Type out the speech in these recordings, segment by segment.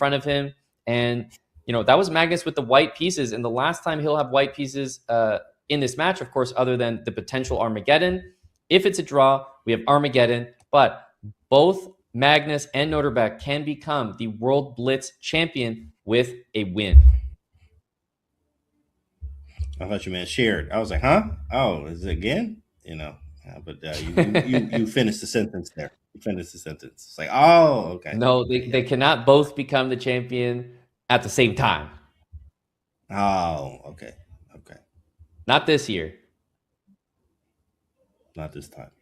front of him. And, that was Magnus with the white pieces. And the last time he'll have white pieces in this match, of course, other than the potential Armageddon. If it's a draw, we have Armageddon. But both Magnus and Nodirbek can become the World Blitz champion with a win. I thought you meant shared. I was like, huh? Oh, is it again? But you finished the sentence there. You finished the sentence. It's like, oh, okay. No, they cannot both become the champion at the same time. Oh, okay. Not this year. Not this time.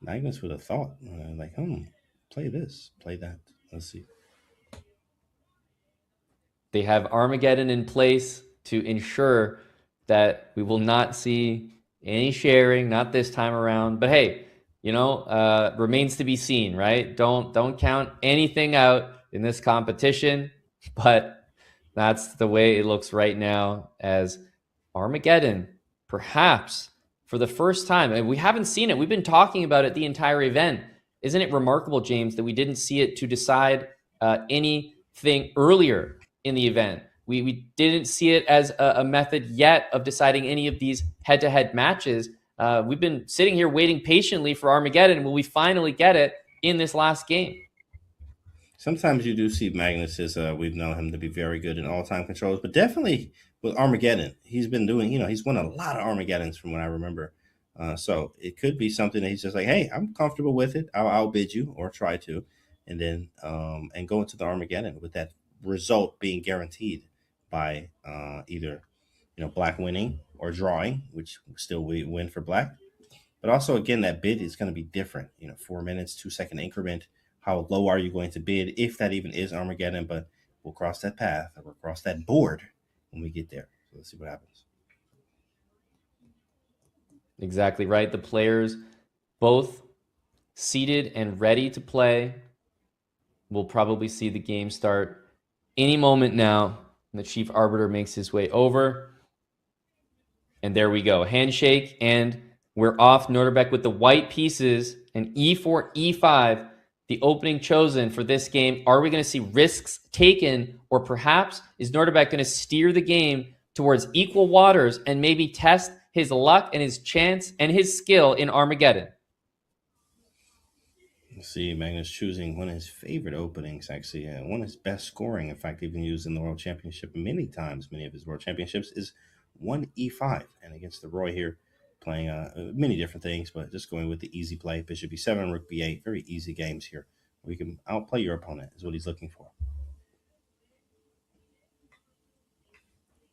Magnus would have thought, like, play this, play that. Let's see. They have Armageddon in place to ensure that we will not see any sharing, not this time around. But hey, remains to be seen, right? Don't count anything out in this competition, but that's the way it looks right now, as Armageddon, perhaps for the first time, and we haven't seen it. We've been talking about it the entire event. Isn't it remarkable, James, that we didn't see it to decide anything earlier in the event? We didn't see it as a method yet of deciding any of these head-to-head matches. We've been sitting here waiting patiently for Armageddon. Will we finally get it in this last game? Sometimes you do see Magnus we've known him to be very good in all-time controls, but definitely with Armageddon, he's been doing, he's won a lot of Armageddons from what I remember. So it could be something that he's just like, hey, I'm comfortable with it. I'll outbid you, or try to, and then and go into the Armageddon with that result being guaranteed by either black winning or drawing, which still we win for black. But also, again, that bid is going to be different. 4 minutes, 2-second increment. How low are you going to bid, if that even is Armageddon? But we'll cross that path, or we'll cross that board when we get there. So let's see what happens. Exactly right. The players both seated and ready to play. We'll probably see the game start any moment now. And the chief arbiter makes his way over. And there we go. Handshake, and we're off. Nodirbek with the white pieces, and E4, E5, the opening chosen for this game. Are we going to see risks taken, or perhaps is Nodirbek going to steer the game towards equal waters and maybe test his luck and his chance and his skill in Armageddon? See, Magnus choosing one of his favorite openings, actually. One of his best scoring, in fact, even used in the World Championship many times. Many of his World Championships is 1E5. And against the RUY here, playing many different things, but just going with the easy play. Bishop E7, Rook B8. Very easy games here. We can outplay your opponent is what he's looking for.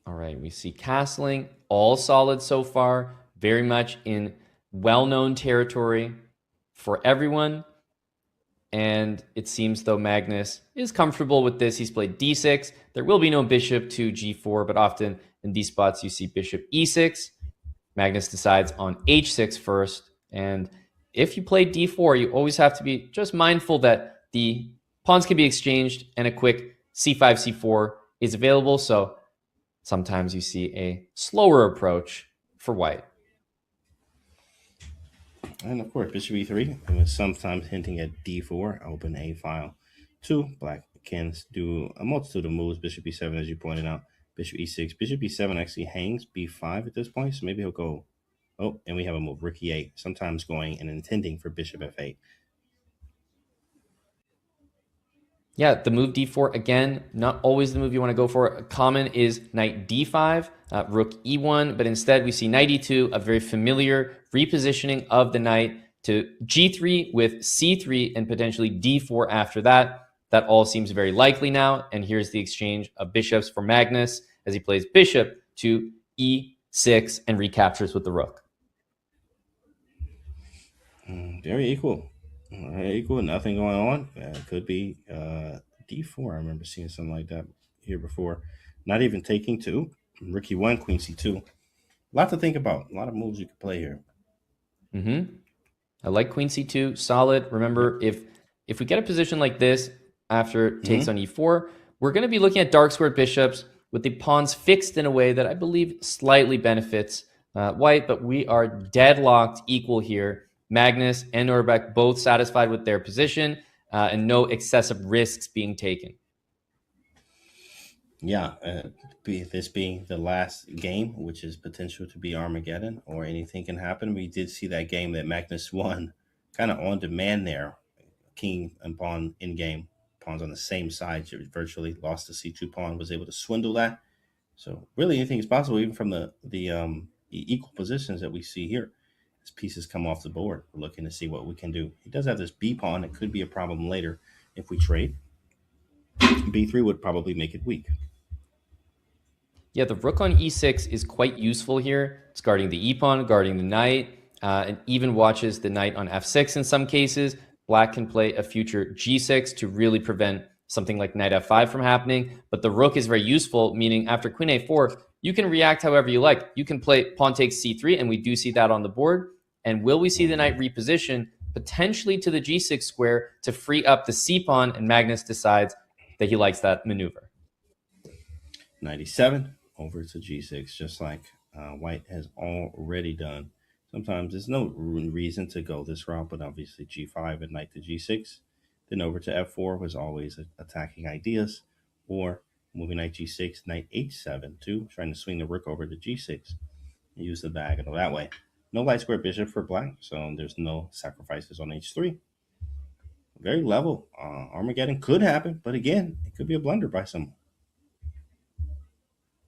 All right, we see castling, all solid so far. Very much in well-known territory for everyone. And it seems though Magnus is comfortable with this. He's played D6. There will be no bishop to G4, but often in these spots you see bishop E6. Magnus decides on H6 first. And if you play D4, you always have to be just mindful that the pawns can be exchanged and a quick C5, C4 is available. So sometimes you see a slower approach for white. And of course, bishop E3, and sometimes hinting at D4, open A file. 2, black can do a multitude of moves. Bishop E7, as you pointed out. Bishop E6. Bishop E7 actually hangs B5 at this point, so maybe he'll go. Oh, and we have a move, Rook E8, sometimes going and intending for bishop F8. Yeah, the move D4, again, not always the move you want to go for. Common is knight D5, rook E1, but instead we see knight E2, a very familiar repositioning of the knight to G3 with C3 and potentially D4 after that. That all seems very likely now, and here's the exchange of bishops for Magnus as he plays bishop to E6 and recaptures with the rook. Very equal. Equal, nothing going on. Could be D4. I remember seeing something like that here before. Not even taking 2. Rook E1, Queen C2. A lot to think about. A lot of moves you could play here. I like Queen C2, solid. Remember, if we get a position like this after it takes on E4, we're going to be looking at dark squared bishops with the pawns fixed in a way that I believe slightly benefits white, but we are deadlocked equal here. Magnus and Nodirbek both satisfied with their position. and no excessive risks being taken. Yeah, this being the last game, which is potential to be Armageddon, or anything can happen. We did see that game that Magnus won, kind of on demand there. King and pawn in game, pawns on the same side. She virtually lost the c2 pawn, was able to swindle that. So really, anything is possible, even from the equal positions that we see here. As pieces come off the board, we're looking to see what we can do. He does have this b pawn. It could be a problem later if we trade. b3 would probably make it weak. Yeah, the rook on e6 is quite useful here. It's guarding the e-pawn, guarding the knight, and even watches the knight on f6 in some cases. Black can play a future g6 to really prevent something like knight f5 from happening. But the rook is very useful, meaning after queen a4, you can react however you like. You can play pawn takes c3, and we do see that on the board. And will we see the knight reposition potentially to the g6 square to free up the c-pawn, and Magnus decides that he likes that maneuver. 97 over to g6, just like white has already done. Sometimes there's no reason to go this route, but obviously g5 and knight to g6. Then over to f4 was always attacking ideas, or moving knight g6, knight h7 too, trying to swing the rook over to g6 and use the diagonal that way. No light square bishop for black, so there's no sacrifices on h3. Very level. Armageddon could happen, but again, it could be a blunder by someone.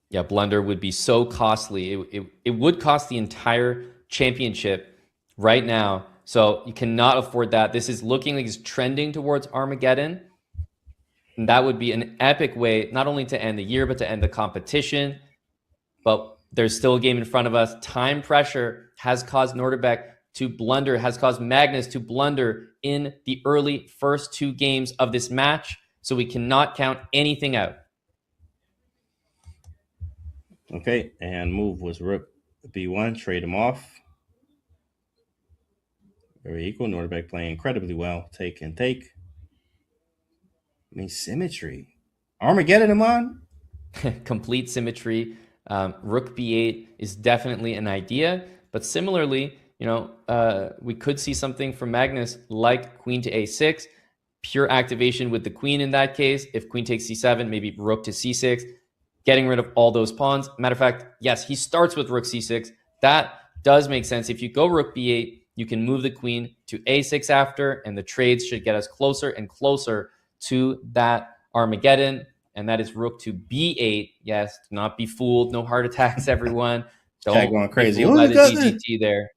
Yeah, blunder would be so costly. It would cost the entire championship right now. So you cannot afford that. This is looking like it's trending towards Armageddon. And that would be an epic way, not only to end the year, but to end the competition. But there's still a game in front of us. Time pressure has caused Nodirbek to blunder, has caused Magnus to blunder in the early first two games of this match. So we cannot count anything out. Okay, and move was rook b1, trade him off. Very equal. Nodirbek playing incredibly well. Take and take. I mean, symmetry. Armageddon him on. Complete symmetry. Rook b8 is definitely an idea, but similarly, we could see something from Magnus like queen to a6, pure activation with the queen in that case. If queen takes c7, maybe rook to c6, getting rid of all those pawns. Matter of fact, yes, he starts with rook c6. That does make sense. If you go rook b8, you can move the queen to a6 after, and the trades should get us closer and closer to that Armageddon. And that is rook to b8. Yes, do not be fooled. No heart attacks, everyone. Don't chat going crazy. Be fooled by the GGT there.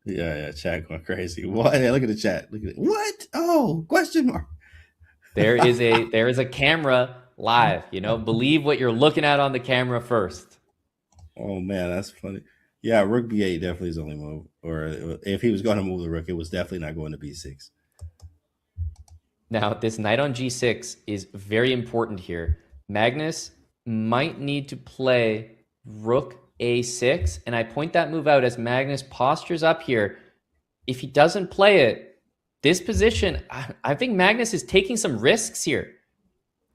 Yeah, chat going crazy. What? Hey, look at the chat. Look at it. What? Oh, question mark. There is a camera live. Believe what you're looking at on the camera first. Oh man, that's funny. Yeah, rook b8 definitely is the only move. Or if he was going to move the rook, it was definitely not going to b6. Now, this knight on g6 is very important here. Magnus might need to play rook a6, and I point that move out as Magnus postures up here. If he doesn't play it, this position, I think Magnus is taking some risks here.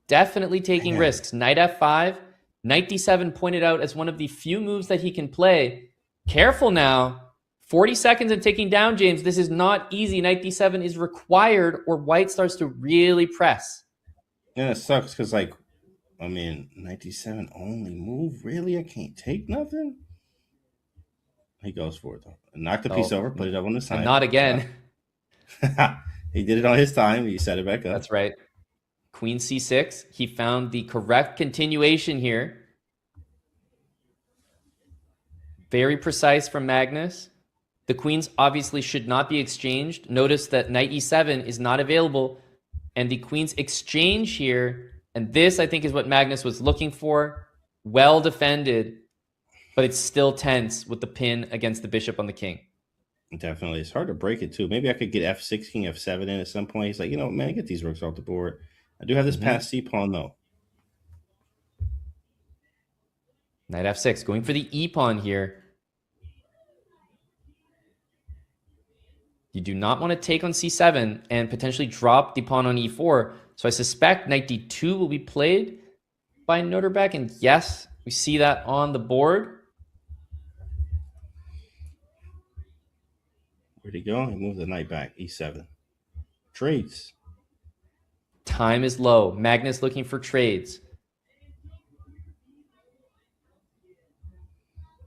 Definitely taking risks. Knight f5, knight d7 pointed out as one of the few moves that he can play. Careful now. 40 seconds and taking down, James. This is not easy. Knight d7 is required, or white starts to really press. Yeah, it sucks because, knight d7 only move? Really? I can't take nothing? He goes for it, though. Knock the piece over, put it up on the side. Not again. He did it on his time. He set it back up. That's right. Queen c6. He found the correct continuation here. Very precise from Magnus. The queens obviously should not be exchanged. Notice that knight e7 is not available, and the queens exchange here. And this, I think, is what Magnus was looking for. Well defended, but it's still tense with the pin against the bishop on the king. Definitely. It's hard to break it, too. Maybe I could get f6, king f7 in at some point. He's like, man, get these rooks off the board. I do have this passed c-pawn, though. Knight f6, going for the e-pawn here. You do not want to take on c7 and potentially drop the pawn on e4. So I suspect knight d2 will be played by Nodirbek. And yes, we see that on the board. Where'd he go? He moved the knight back, e7. Trades. Time is low. Magnus looking for trades.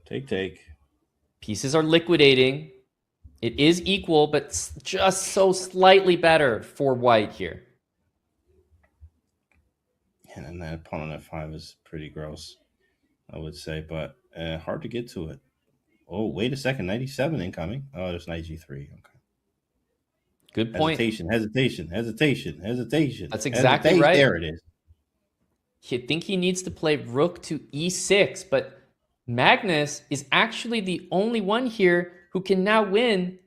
Take. Pieces are liquidating. It is equal, but just so slightly better for white here. And that pawn on f5 is pretty gross, I would say, but hard to get to it. Oh, wait a second. 97 incoming. Oh, there's knight g3. Okay. Good point. Hesitation. That's exactly right. There it is. I think he needs to play rook to e6, but Magnus is actually the only one here who can now win.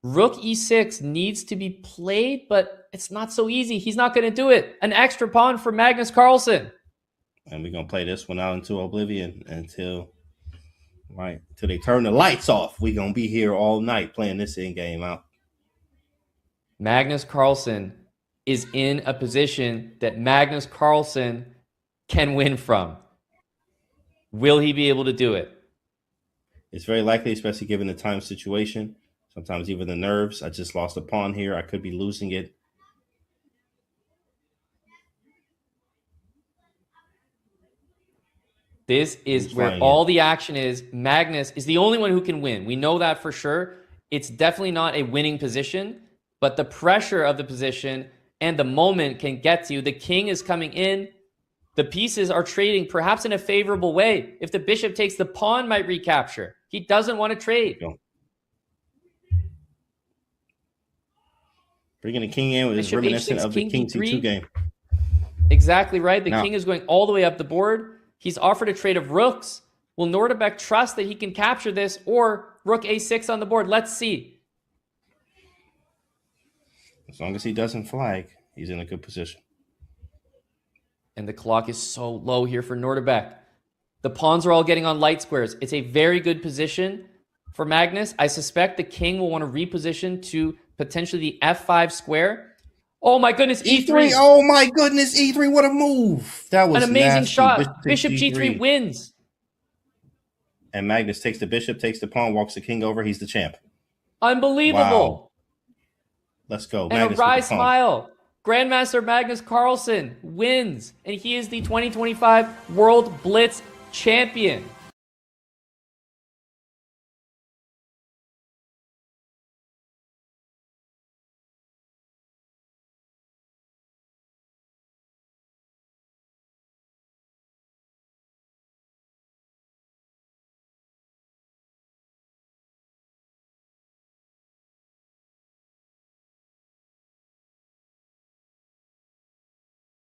Rook e6 needs to be played, but it's not so easy. He's not going to do it. An extra pawn for Magnus Carlsen. And we're going to play this one out into oblivion until they turn the lights off. We're going to be here all night playing this in game out. Magnus Carlsen is in a position that Magnus Carlsen can win from. Will he be able to do it? It's very likely, especially given the time situation. Sometimes even the nerves. I just lost a pawn here. I could be losing it. This is where all the action is. Magnus is the only one who can win. We know that for sure. It's definitely not a winning position, but the pressure of the position and the moment can get to you. The king is coming in. The pieces are trading perhaps in a favorable way. If the bishop takes, the pawn might recapture. He doesn't want to trade. Bringing the king in is reminiscent of the king c2 game. Exactly right. The king is going all the way up the board. He's offered a trade of rooks. Will Nodirbek trust that he can capture this, or rook a6 on the board? Let's see. As long as he doesn't flag, he's in a good position. And the clock is so low here for Nodirbek. The pawns are all getting on light squares. It's a very good position for Magnus. I suspect the king will want to reposition to potentially the f5 square. Oh my goodness, e3. Oh my goodness, e3. What a move. That was an amazing nasty. shot. Bishop g3 wins. And Magnus takes the bishop, takes the pawn, walks the king over. He's the champ. Unbelievable. Wow. Let's go. And Magnus a wry smile. Grandmaster Magnus Carlsen wins. And he is the 2025 World Blitz champion.